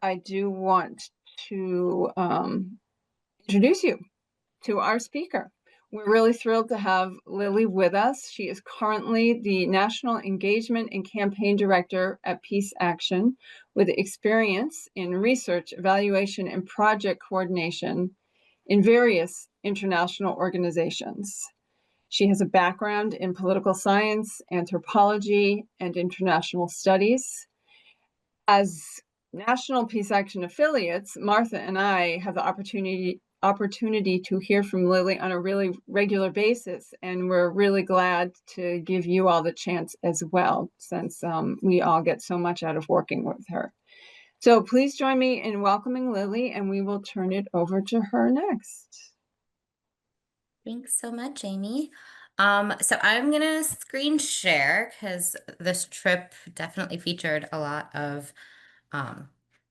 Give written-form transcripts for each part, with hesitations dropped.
I do want to introduce you to our speaker. We're really thrilled to have Lily with us. She is currently the National Engagement and Campaign Director at Peace Action, with experience in research, evaluation, and project coordination in various international organizations. She has a background in political science, anthropology, and international studies. As National Peace Action affiliates, Martha and I have the opportunity to hear from Lily on a really regular basis, and we're really glad to give you all the chance as well, since we all get so much out of working with her. So please join me in welcoming Lily, and we will turn it over to her next. Thanks so much, Amy. So I'm gonna screen share because this trip definitely featured a lot of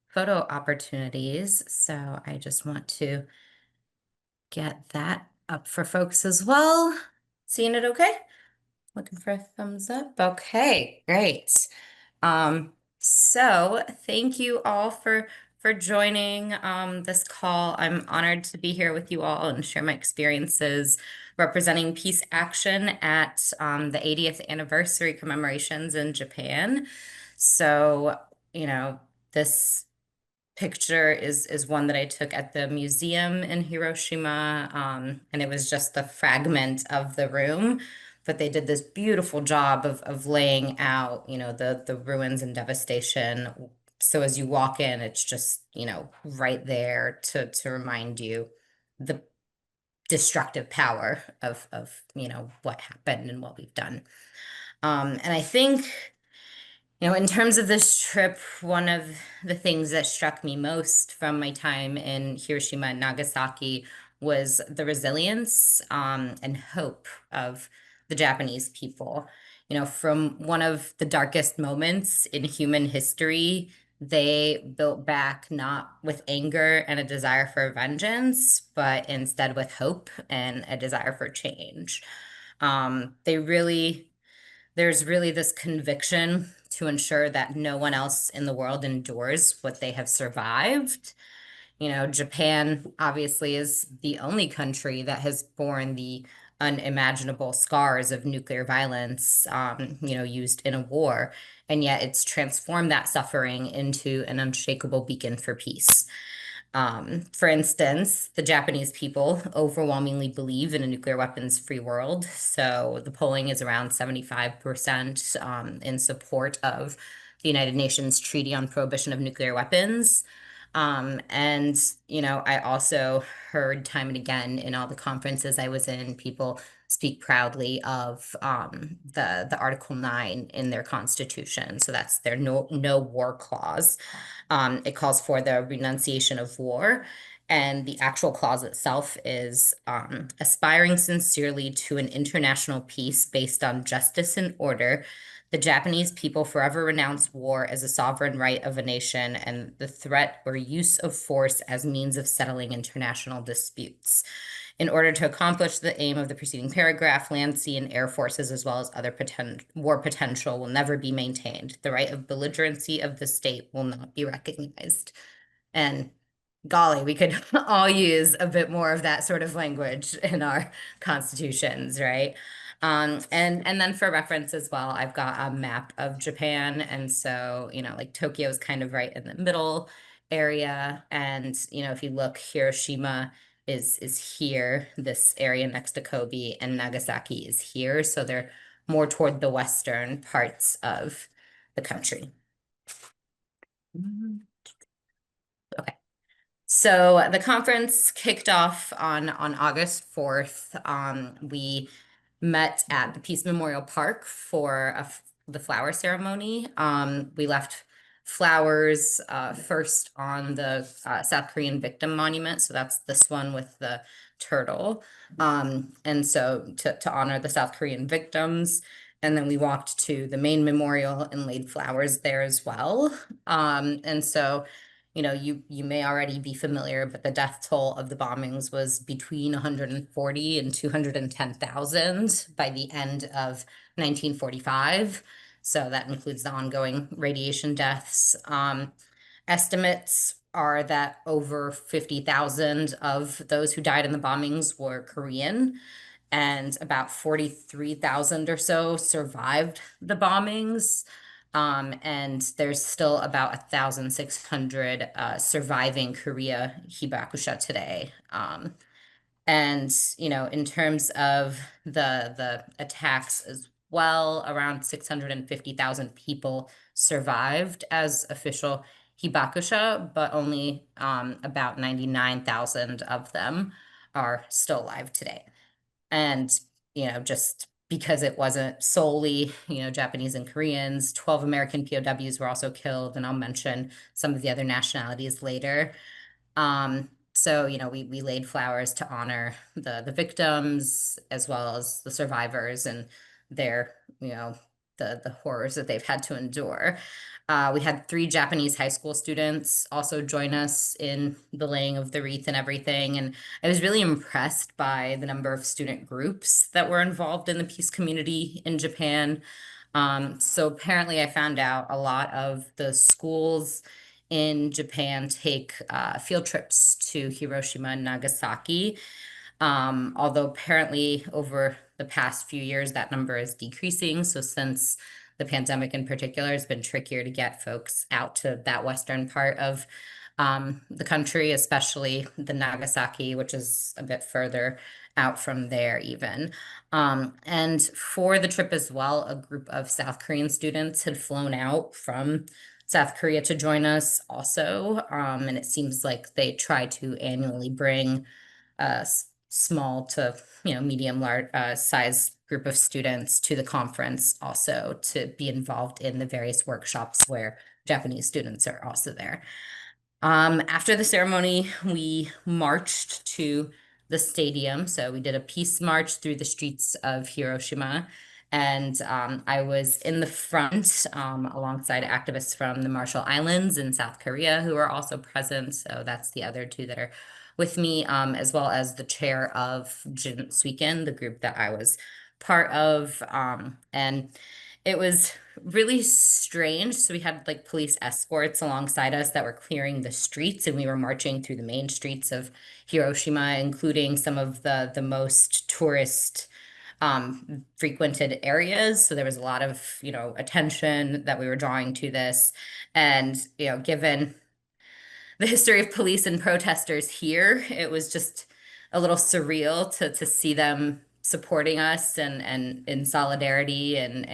photo opportunities. So I just want to get that up for folks as well. Seeing it okay? Looking for a thumbs up. Okay, great. So thank you all for joining this call. I'm honored to be here with you all and share my experiences representing Peace Action at the 80th anniversary commemorations in Japan. So, this picture is one that I took at the museum in Hiroshima, and it was just the fragment of the room, but they did this beautiful job of laying out, the ruins and devastation. So as you walk in, it's just, right there to remind you the destructive power of what happened and what we've done. And I think, in terms of this trip, one of the things that struck me most from my time in Hiroshima and Nagasaki was the resilience and hope of the Japanese people. From one of the darkest moments in human history, they built back not with anger and a desire for vengeance, but instead with hope and a desire for change. There's really this conviction to ensure that no one else in the world endures what they have survived. Japan obviously is the only country that has borne the unimaginable scars of nuclear violence, used in a war, and yet it's transformed that suffering into an unshakable beacon for peace. For instance, the Japanese people overwhelmingly believe in a nuclear weapons-free world. So the polling is around 75% in support of the United Nations Treaty on Prohibition of Nuclear Weapons. And, I also heard time and again in all the conferences I was in, people speak proudly of the Article 9 in their constitution. So that's their no war clause. It calls for the renunciation of war. And the actual clause itself is aspiring sincerely to an international peace based on justice and order. The Japanese people forever renounce war as a sovereign right of a nation and the threat or use of force as means of settling international disputes. In order to accomplish the aim of the preceding paragraph, land, sea, and air forces, as well as other war potential, will never be maintained. The right of belligerency of the state will not be recognized. And golly, we could all use a bit more of that sort of language in our constitutions, right? And then for reference as well, I've got a map of Japan. And so, like Tokyo is kind of right in the middle area. And, if you look, Hiroshima is here, this area next to Kobe, and Nagasaki is here. So they're more toward the western parts of the country. Okay. So the conference kicked off on August 4th. We met at the Peace Memorial Park for the flower ceremony. We left flowers first on the South Korean Victim Monument. So that's this one with the turtle. And so to honor the South Korean victims. And then we walked to the main memorial and laid flowers there as well. And so you may already be familiar, but the death toll of the bombings was between 140 and 210,000 by the end of 1945. So that includes the ongoing radiation deaths. Estimates are that over 50,000 of those who died in the bombings were Korean, and about 43,000 or so survived the bombings. And there's still about 1,600 surviving Korea Hibakusha today. And in terms of the attacks as well, around 650,000 people survived as official hibakusha, but only about 99,000 of them are still alive today. And just because it wasn't solely Japanese and Koreans, 12 American POWs were also killed, and I'll mention some of the other nationalities later. So, we laid flowers to honor the victims as well as the survivors and their, the horrors that they've had to endure. We had 3 Japanese high school students also join us in the laying of the wreath and everything. And I was really impressed by the number of student groups that were involved in the peace community in Japan. So apparently I found out a lot of the schools in Japan take field trips to Hiroshima and Nagasaki. Although apparently over the past few years, that number is decreasing. So since the pandemic in particular has been trickier to get folks out to that western part of the country, especially the Nagasaki, which is a bit further out from there even. And for the trip as well, a group of South Korean students had flown out from South Korea to join us also. And it seems like they try to annually bring a small to medium large size group of students to the conference also to be involved in the various workshops where Japanese students are also there. After the ceremony, we marched to the stadium. So we did a peace march through the streets of Hiroshima. And I was in the front alongside activists from the Marshall Islands in South Korea who are also present. So that's the other 2 that are with me, as well as the chair of Jin Suiken, the group that I was part of. And it was really strange. So we had like police escorts alongside us that were clearing the streets, and we were marching through the main streets of Hiroshima, including some of the most tourist frequented areas. So there was a lot of, attention that we were drawing to this. And, given the history of police and protesters here, it was just a little surreal to see them supporting us and in solidarity and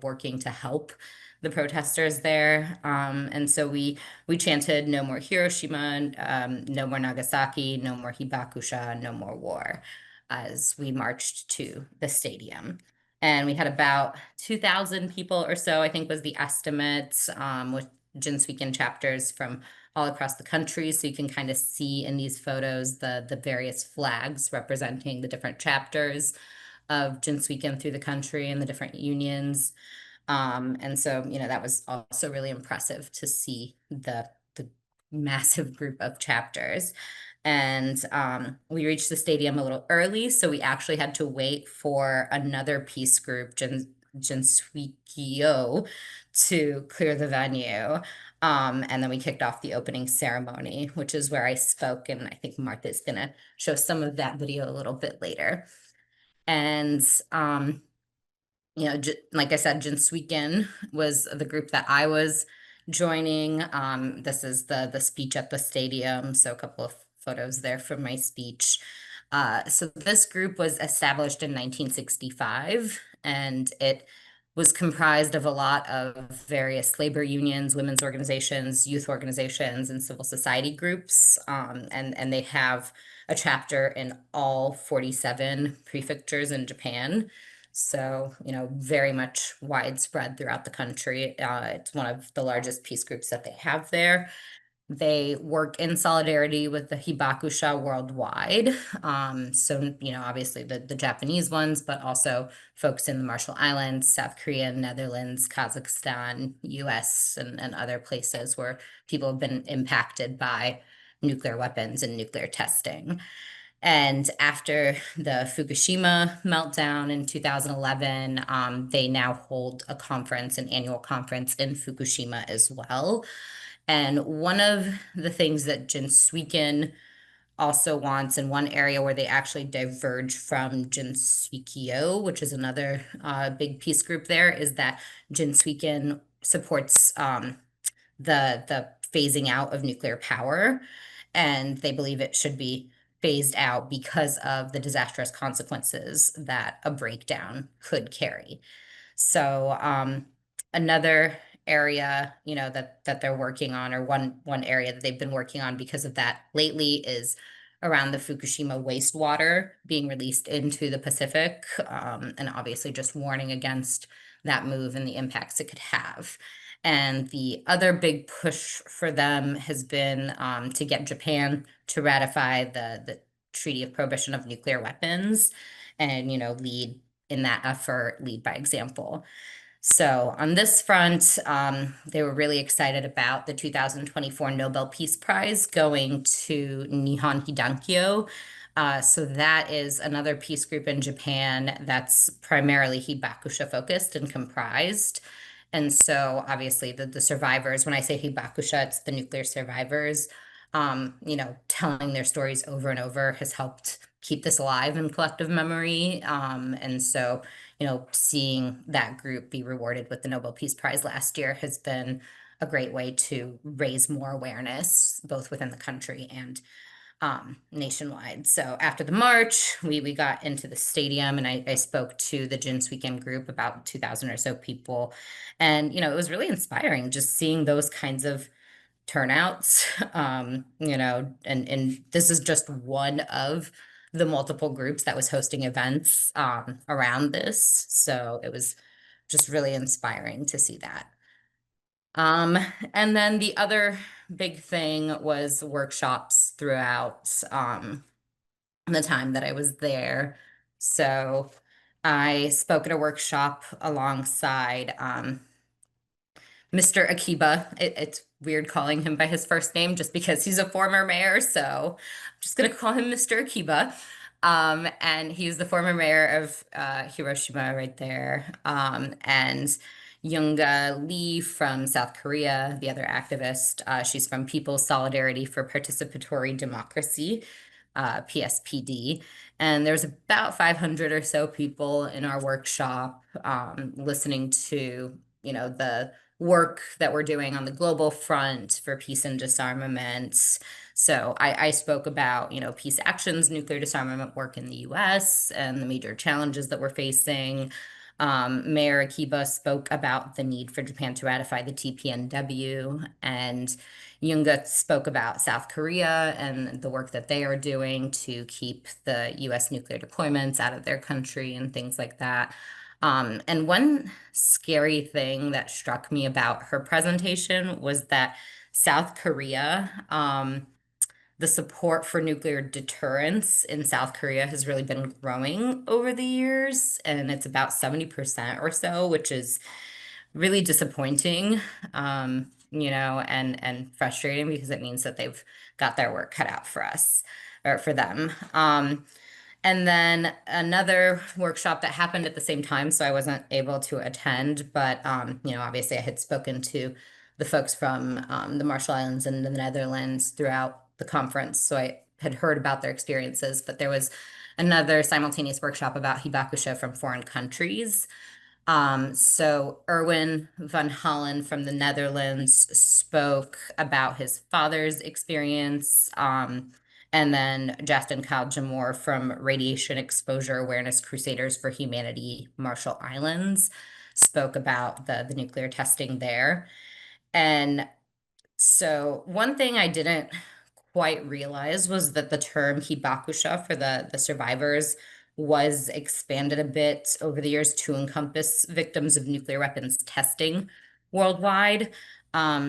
working to help the protesters there. And so we chanted no more Hiroshima, no more Nagasaki, no more Hibakusha, no more war as we marched to the stadium. And we had about 2,000 people or so, I think was the estimate, with Jinsuiken chapters from all across the country. So you can kind of see in these photos the various flags representing the different chapters of Jinsuiken through the country and the different unions. And so, that was also really impressive to see the massive group of chapters. And we reached the stadium a little early, so we actually had to wait for another peace group, Jinsuikyo, to clear the venue. And then we kicked off the opening ceremony, which is where I spoke, and I think Martha's gonna show some of that video a little bit later. And like I said, Jinsuiken was the group that I was joining. This is the speech at the stadium, so a couple of photos there from my speech. So this group was established in 1965, and it was comprised of a lot of various labor unions, women's organizations, youth organizations, and civil society groups. And they have a chapter in all 47 prefectures in Japan. So, very much widespread throughout the country. It's one of the largest peace groups that they have there. They work in solidarity with the Hibakusha worldwide. So, obviously the Japanese ones, but also folks in the Marshall Islands, South Korea, Netherlands, Kazakhstan, US, and other places where people have been impacted by nuclear weapons and nuclear testing. And after the Fukushima meltdown in 2011, they now hold a conference, an annual conference in Fukushima as well. And one of the things that Jinsweeken also wants, and one area where they actually diverge from Jinsweekio, which is another big peace group there, is that Jinsweeken supports the phasing out of nuclear power, and they believe it should be phased out because of the disastrous consequences that a breakdown could carry. So another area, that they're working on, or one area that they've been working on because of that lately, is around the Fukushima wastewater being released into the Pacific, and obviously just warning against that move and the impacts it could have. And the other big push for them has been to get Japan to ratify the Treaty of Prohibition of Nuclear Weapons, and lead in that effort, lead by example. So on this front, they were really excited about the 2024 Nobel Peace Prize going to Nihon Hidankyo. So that is another peace group in Japan that's primarily hibakusha focused and comprised. And so obviously the survivors, when I say hibakusha, it's the nuclear survivors, telling their stories over and over has helped keep this alive in collective memory. And so seeing that group be rewarded with the Nobel Peace Prize last year has been a great way to raise more awareness, both within the country and nationwide. So after the march, we got into the stadium, and I spoke to the Jinsweeken group, about 2,000 or so people. And, it was really inspiring just seeing those kinds of turnouts, and this is just one of the multiple groups that was hosting events around this. So it was just really inspiring to see that. And then the other big thing was workshops throughout the time that I was there. So I spoke at a workshop alongside Mr. Akiba. It's weird calling him by his first name just because he's a former mayor. So I'm just going to call him Mr. Akiba. And he's the former mayor of Hiroshima right there. And Yoonga Lee from South Korea, the other activist, she's from People's Solidarity for Participatory Democracy, PSPD. And there's about 500 or so people in our workshop listening to, the work that we're doing on the global front for peace and disarmament. So I spoke about, peace actions, nuclear disarmament work in the US, and the major challenges that we're facing. Mayor Akiba spoke about the need for Japan to ratify the TPNW, and Yoonga spoke about South Korea and the work that they are doing to keep the US nuclear deployments out of their country and things like that. And one scary thing that struck me about her presentation was that South Korea, the support for nuclear deterrence in South Korea has really been growing over the years, and it's about 70% or so, which is really disappointing, and frustrating, because it means that they've got their work cut out for us, or for them. And then another workshop that happened at the same time, so I wasn't able to attend, but obviously I had spoken to the folks from the Marshall Islands and the Netherlands throughout the conference, so I had heard about their experiences. But there was another simultaneous workshop about hibakusha from foreign countries. So Erwin van Hollen from the Netherlands spoke about his father's experience. And then Justin Kaljamor from Radiation Exposure Awareness Crusaders for Humanity, Marshall Islands, spoke about the nuclear testing there. And so one thing I didn't quite realize was that the term hibakusha for the survivors was expanded a bit over the years to encompass victims of nuclear weapons testing worldwide.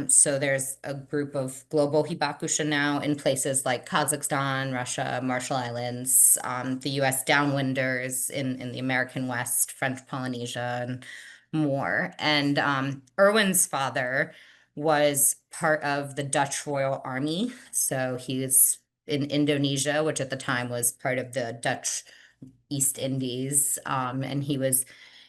So there's a group of global hibakusha now in places like Kazakhstan, Russia, Marshall Islands, the US Downwinders in the American West, French Polynesia, and more. And Erwin's father was part of the Dutch Royal Army. So he was in Indonesia, which at the time was part of the Dutch East Indies. And he was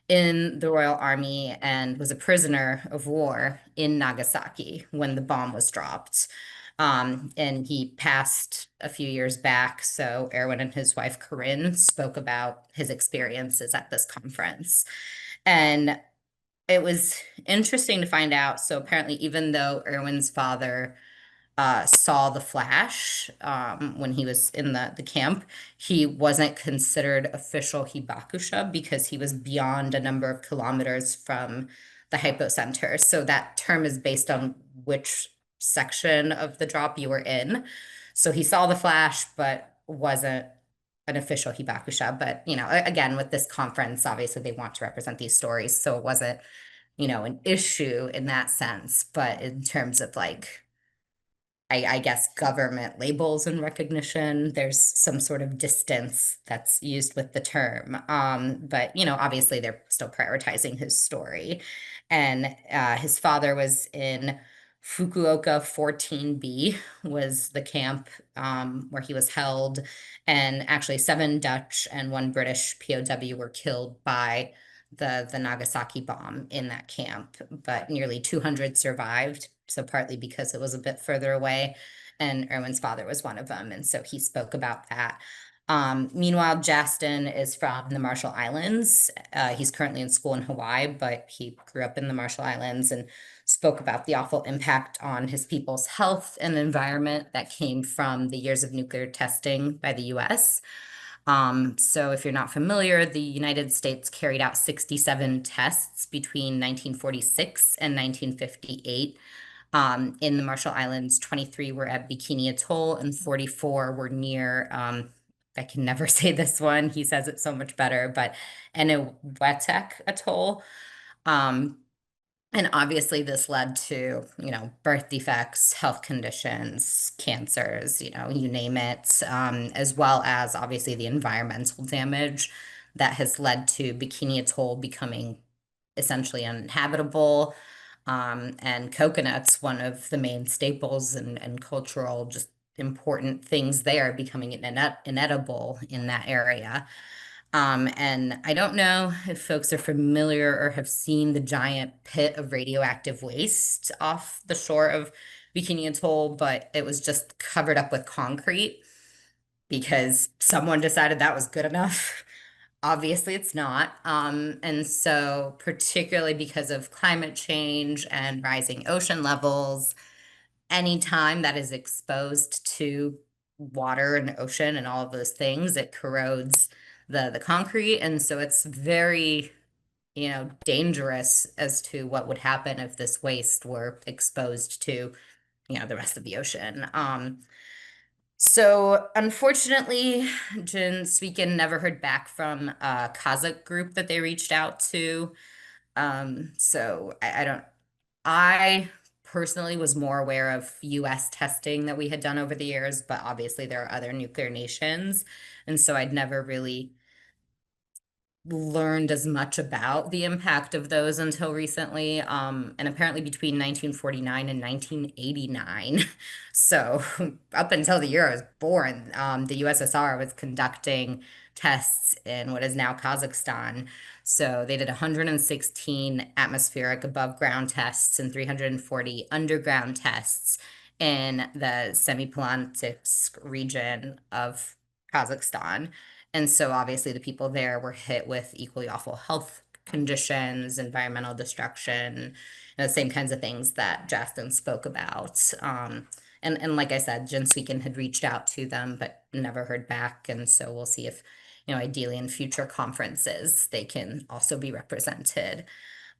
in the Royal Army and was a prisoner of war in Nagasaki when the bomb was dropped. And he passed a few years back. So Erwin and his wife Corinne spoke about his experiences at this conference. And it was interesting to find out. So apparently, even though Erwin's father saw the flash when he was in the camp, he wasn't considered official hibakusha because he was beyond a number of kilometers from the hypocenter. So that term is based on which section of the drop you were in. So he saw the flash, but wasn't an official hibakusha. But, again, with this conference, obviously they want to represent these stories. So it wasn't, an issue in that sense. But in terms of like, I guess government labels and recognition, there's some sort of distance that's used with the term. But obviously they're still prioritizing his story. And his father was in Fukuoka 14B was the camp where he was held. And actually 7 Dutch and 1 British POW were killed by the Nagasaki bomb in that camp, but nearly 200 survived. So partly because it was a bit further away, and Erwin's father was one of them. And so he spoke about that. Meanwhile, Justin is from the Marshall Islands. He's currently in school in Hawaii, but he grew up in the Marshall Islands and spoke about the awful impact on his people's health and environment that came from the years of nuclear testing by the US. So if you're not familiar, the United States carried out 67 tests between 1946 and 1958. In the Marshall Islands, 23 were at Bikini Atoll and 44 were near, I can never say this one, he says it so much better, but Eniwetok Atoll. And obviously this led to, birth defects, health conditions, cancers, you name it, as well as obviously the environmental damage that has led to Bikini Atoll becoming essentially uninhabitable. And coconuts, one of the main staples and cultural, just important things there, becoming inedible in that area. And I don't know if folks are familiar or have seen the giant pit of radioactive waste off the shore of Bikini Atoll, but it was just covered up with concrete because someone decided that was good enough. Obviously, it's not. And so, particularly because of climate change and rising ocean levels, any time that is exposed to water and ocean and all of those things, it corrodes the concrete. And so it's very, dangerous as to what would happen if this waste were exposed to, the rest of the ocean. So unfortunately, Jin Sweekin never heard back from a Kazakh group that they reached out to. So I don't, I personally was more aware of US testing that we had done over the years, but obviously there are other nuclear nations. And so I'd never really learned as much about the impact of those until recently. And apparently between 1949 and 1989, so up until the year I was born, the USSR was conducting tests in what is now Kazakhstan. So they did 116 atmospheric above ground tests and 340 underground tests in the Semipalatinsk region of Kazakhstan. And so obviously the people there were hit with equally awful health conditions, environmental destruction, the same kinds of things that Justin spoke about. And like I said, Jen Sweekin had reached out to them, but never heard back. And so we'll see if, ideally in future conferences, they can also be represented.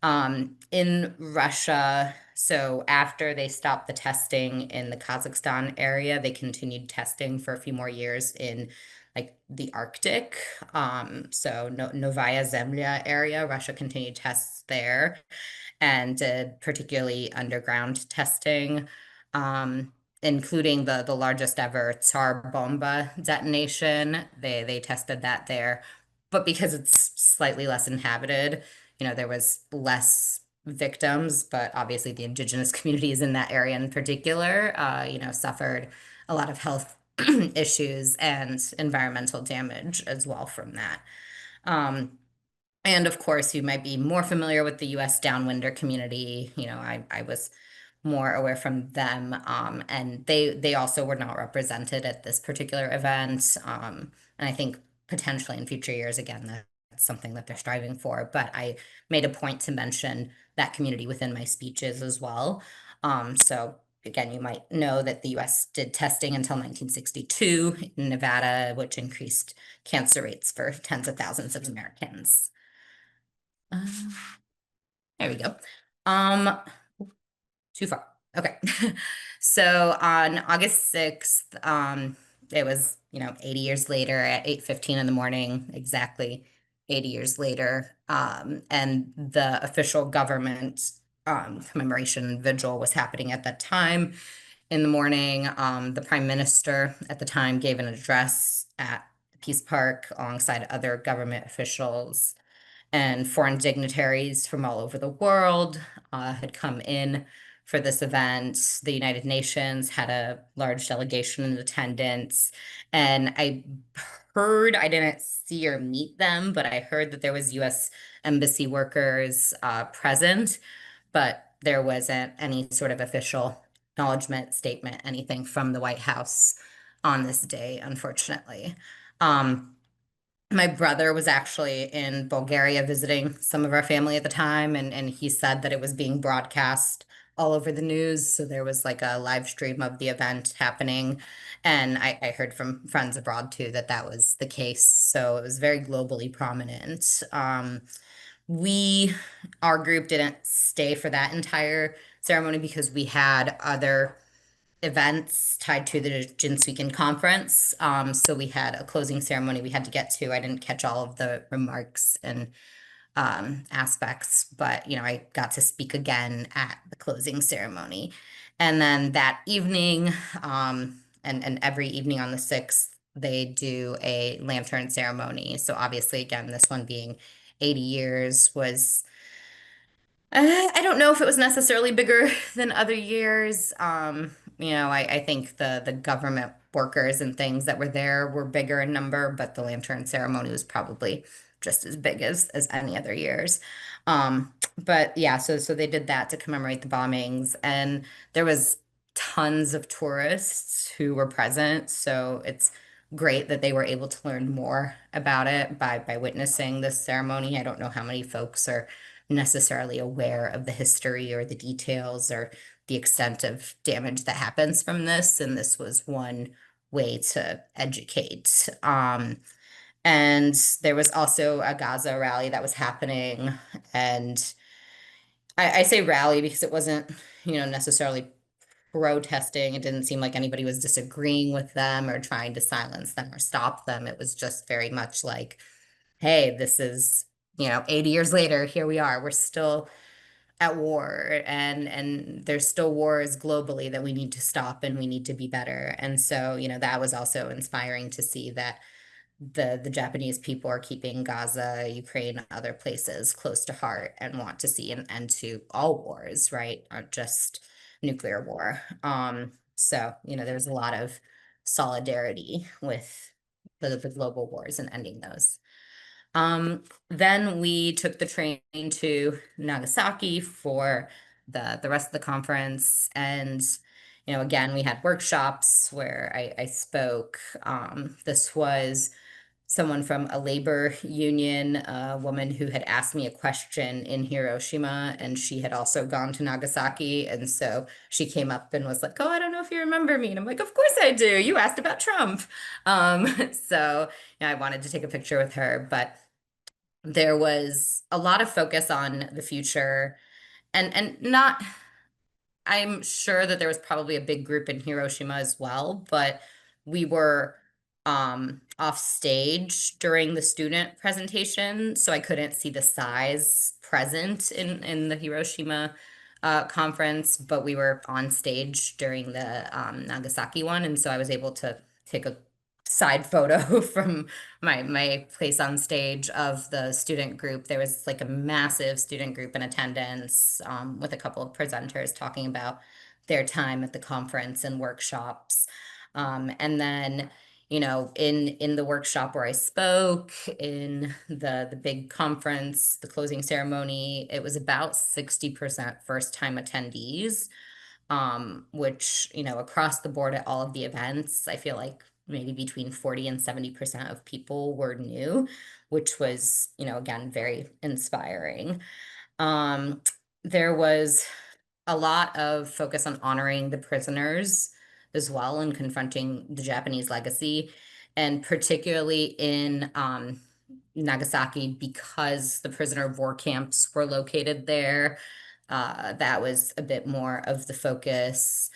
In Russia, so after they stopped the testing in the Kazakhstan area, they continued testing for a few more years in like the Arctic. So Novaya Zemlya area, Russia continued tests there and did particularly underground testing, including the largest ever Tsar Bomba detonation. They tested that there, but because it's slightly less inhabited, there was less victims, but obviously the indigenous communities in that area in particular, suffered a lot of health issues and environmental damage as well from that. Um, And of course, you might be more familiar with the US Downwinder community. I was more aware from them. And they also were not represented at this particular event. And I think potentially in future years, again, that's something that they're striving for. But I made a point to mention that community within my speeches as well. So again, you might know that the US did testing until 1962 in Nevada, which increased cancer rates for tens of thousands of Americans. Uh, there we go. Um, Too far. Okay. So on August 6th, it was, 80 years later at 8:15 in the morning, exactly 80 years later. And the official government commemoration vigil was happening at that time. In the morning, the prime minister at the time gave an address at Peace Park alongside other government officials, and foreign dignitaries from all over the world had come in for this event. The United Nations had a large delegation in attendance, and I didn't see or meet them, but I heard that there was U.S. embassy workers present, but there wasn't any sort of official acknowledgement statement, anything from the White House on this day, unfortunately. My brother was actually in Bulgaria visiting some of our family at the time, and he said that it was being broadcast all over the news. So there was like a live stream of the event happening. And I heard from friends abroad too that that was the case. So it was very globally prominent. We, our group didn't stay for that entire ceremony because we had other events tied to the Jinsweekend conference. So we had a closing ceremony we had to get to. I didn't catch all of the remarks and aspects, but I got to speak again at the closing ceremony. And then that evening, and every evening on the 6th, they do a lantern ceremony. So obviously, again, this one being 80 years was I don't know if it was necessarily bigger than other years. I think the government workers and things that were there were bigger in number, but the lantern ceremony was probably just as big as any other years. But yeah, so they did that to commemorate the bombings, and there was tons of tourists who were present. So it's great that they were able to learn more about it by witnessing this ceremony. I don't know how many folks are necessarily aware of the history or the details or the extent of damage that happens from this. And this was one way to educate. And there was also a Gaza rally that was happening. And I say rally because it wasn't, necessarily protesting. It didn't seem like anybody was disagreeing with them or trying to silence them or stop them. It was just very much like, hey, this is, 80 years later, here we are. We're still at war, and there's still wars globally that we need to stop and we need to be better. And so, that was also inspiring to see that the Japanese people are keeping Gaza, Ukraine, other places close to heart and want to see an end to all wars, right? Not just nuclear war. So, there's a lot of solidarity with the global wars and ending those. Then we took the train to Nagasaki for the rest of the conference. And, again, we had workshops where I spoke. This was someone from a labor union, a woman who had asked me a question in Hiroshima, and she had also gone to Nagasaki. And so she came up and was like, "Oh, I don't know if you remember me." And I'm like, "Of course I do. You asked about Trump." So I wanted to take a picture with her, but there was a lot of focus on the future, and not, I'm sure that there was probably a big group in Hiroshima as well, but we were off stage during the student presentation, so I couldn't see the size present in the Hiroshima conference, but we were on stage during the Nagasaki one, and so I was able to take a side photo from my place on stage of the student group. There was like a massive student group in attendance, with a couple of presenters talking about their time at the conference and workshops. And then, in the workshop where I spoke, in the big conference, the closing ceremony, it was about 60% first time attendees, which, across the board at all of the events, I feel like maybe between 40 and 70% of people were new, which was, again, very inspiring. Um, there was a lot of focus on honoring the prisoners as well and confronting the Japanese legacy, and particularly in Nagasaki, because the prisoner of war camps were located there. That was a bit more of the focus.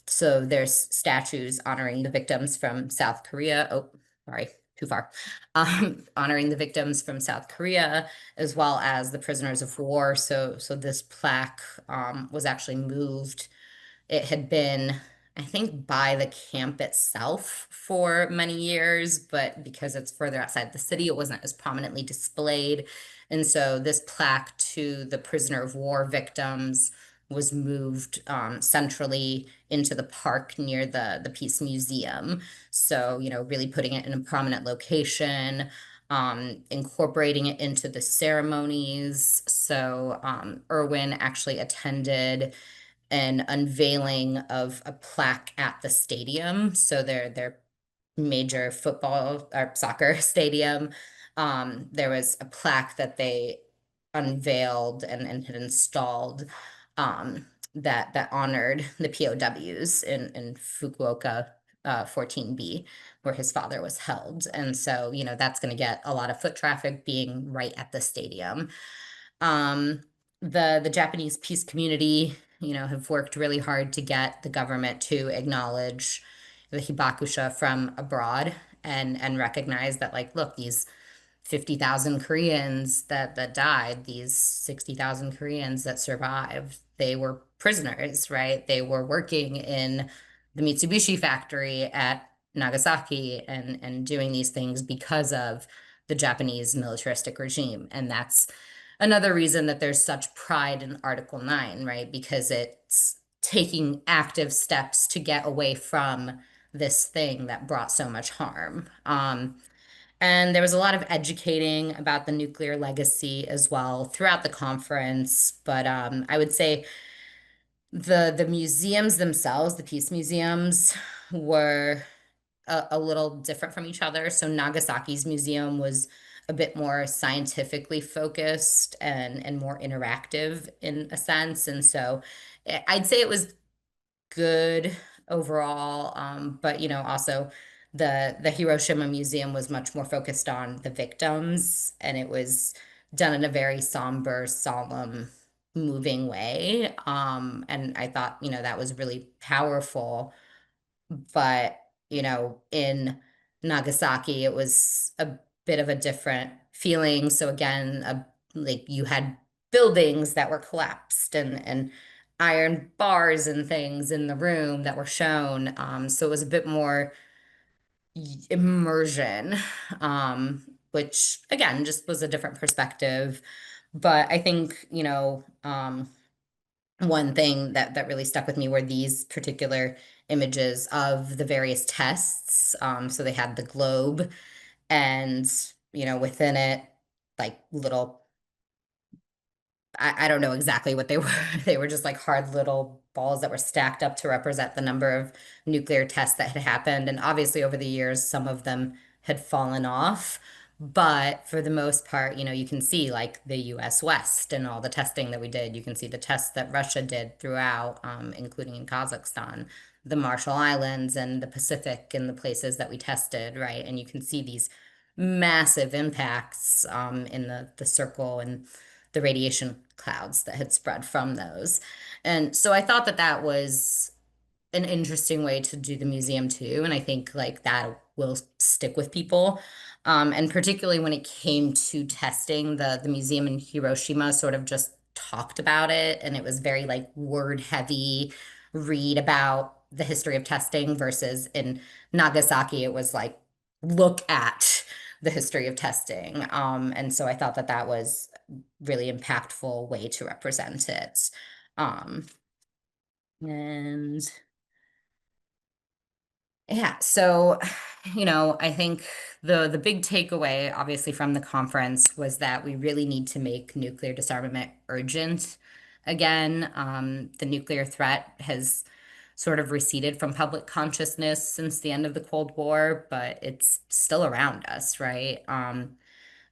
So there's statues honoring the victims from South Korea. Oh, sorry, too far. Honoring the victims from South Korea, as well as the prisoners of war. So this plaque was actually moved. It had been, I think, by the camp itself for many years, but because it's further outside the city, it wasn't as prominently displayed. And so this plaque to the prisoner of war victims was moved centrally into the park near the Peace Museum. So, really putting it in a prominent location, incorporating it into the ceremonies. So, Irwin actually attended an unveiling of a plaque at the stadium. So their major football or soccer stadium. There was a plaque that they unveiled and had installed, that honored the POWs in Fukuoka 14B, where his father was held. And so, that's going to get a lot of foot traffic being right at the stadium. The Japanese peace community, have worked really hard to get the government to acknowledge the hibakusha from abroad and recognize that, like, look, these 50,000 Koreans that died, these 60,000 Koreans that survived, they were prisoners, right? They were working in the Mitsubishi factory at Nagasaki and doing these things because of the Japanese militaristic regime. And that's another reason that there's such pride in Article 9, right? Because it's taking active steps to get away from this thing that brought so much harm. And there was a lot of educating about the nuclear legacy as well throughout the conference. But I would say the museums themselves, the peace museums, were a little different from each other. So Nagasaki's museum was a bit more scientifically focused and more interactive in a sense. And so I'd say it was good overall. But also the Hiroshima Museum was much more focused on the victims, and it was done in a very somber, solemn, moving way. And I thought, that was really powerful. But, in Nagasaki, it was a bit of a different feeling. So again, like, you had buildings that were collapsed and iron bars and things in the room that were shown. So it was a bit more immersion, which again just was a different perspective. But I think, one thing that really stuck with me were these particular images of the various tests. So they had the globe, and within it, like, little, I don't know exactly what they were. They were just like hard little balls that were stacked up to represent the number of nuclear tests that had happened. And obviously, over the years, some of them had fallen off. But for the most part, you can see like the US West and all the testing that we did. You can see the tests that Russia did throughout, including in Kazakhstan, the Marshall Islands and the Pacific and the places that we tested, right? And you can see these massive impacts in the circle and the radiation clouds that had spread from those. And so I thought that that was an interesting way to do the museum too. And I think like that will stick with people. And particularly when it came to testing, the museum in Hiroshima sort of just talked about it. And it was very like word heavy, read about the history of testing, versus in Nagasaki, it was like, look at the history of testing. And so I thought that that was really impactful way to represent it. Um, and yeah, so I think the big takeaway, obviously, from the conference was that we really need to make nuclear disarmament urgent again. The nuclear threat has sort of receded from public consciousness since the end of the Cold War, but it's still around us, right?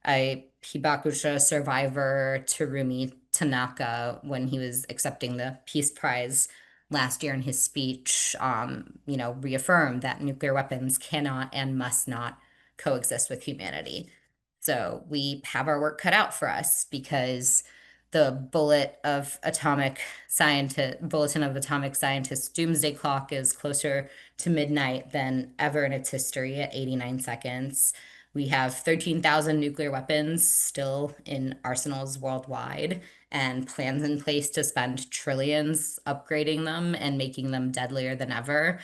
A Hibakusha survivor, Terumi Tanaka, when he was accepting the Peace Prize last year in his speech, reaffirmed that nuclear weapons cannot and must not coexist with humanity. So we have our work cut out for us because the Bulletin of Atomic Scientists doomsday clock is closer to midnight than ever in its history at 89 seconds. We have 13,000 nuclear weapons still in arsenals worldwide and plans in place to spend trillions upgrading them and making them deadlier than ever.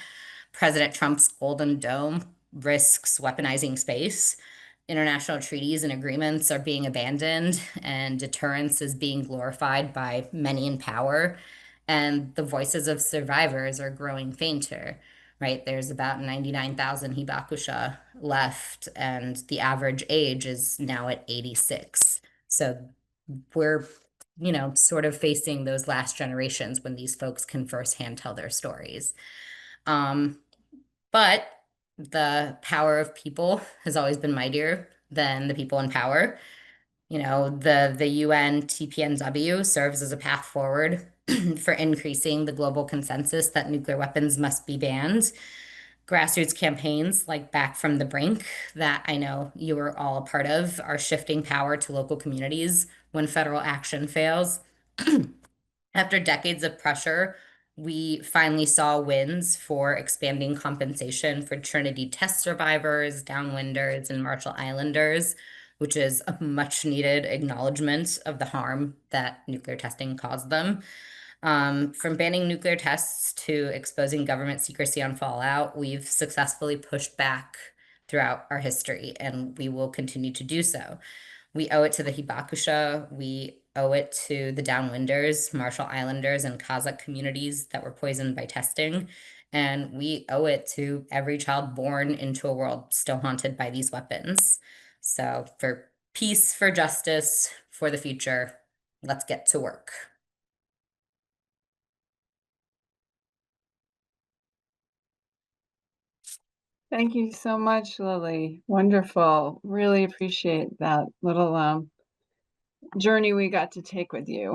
President Trump's Golden Dome risks weaponizing space. International treaties and agreements are being abandoned, and deterrence is being glorified by many in power. And the voices of survivors are growing fainter, right? There's about 99,000 hibakusha left, and the average age is now at 86. So we're, sort of facing those last generations when these folks can firsthand tell their stories. But the power of people has always been mightier than the people in power. The UN TPNW serves as a path forward for increasing the global consensus that nuclear weapons must be banned. Grassroots campaigns like Back from the Brink, that I know you are all a part of, are shifting power to local communities when federal action fails. After decades of pressure, we finally saw wins for expanding compensation for Trinity test survivors, downwinders, and Marshall Islanders, which is a much needed acknowledgement of the harm that nuclear testing caused them. From banning nuclear tests to exposing government secrecy on fallout, we've successfully pushed back throughout our history, and we will continue to do so. We owe it to the Hibakusha. We owe it to the Downwinders, Marshall Islanders, and Kazakh communities that were poisoned by testing. And we owe it to every child born into a world still haunted by these weapons. So, for peace, for justice, for the future, let's get to work. Thank you so much, Lily. Wonderful. Really appreciate that little journey we got to take with you.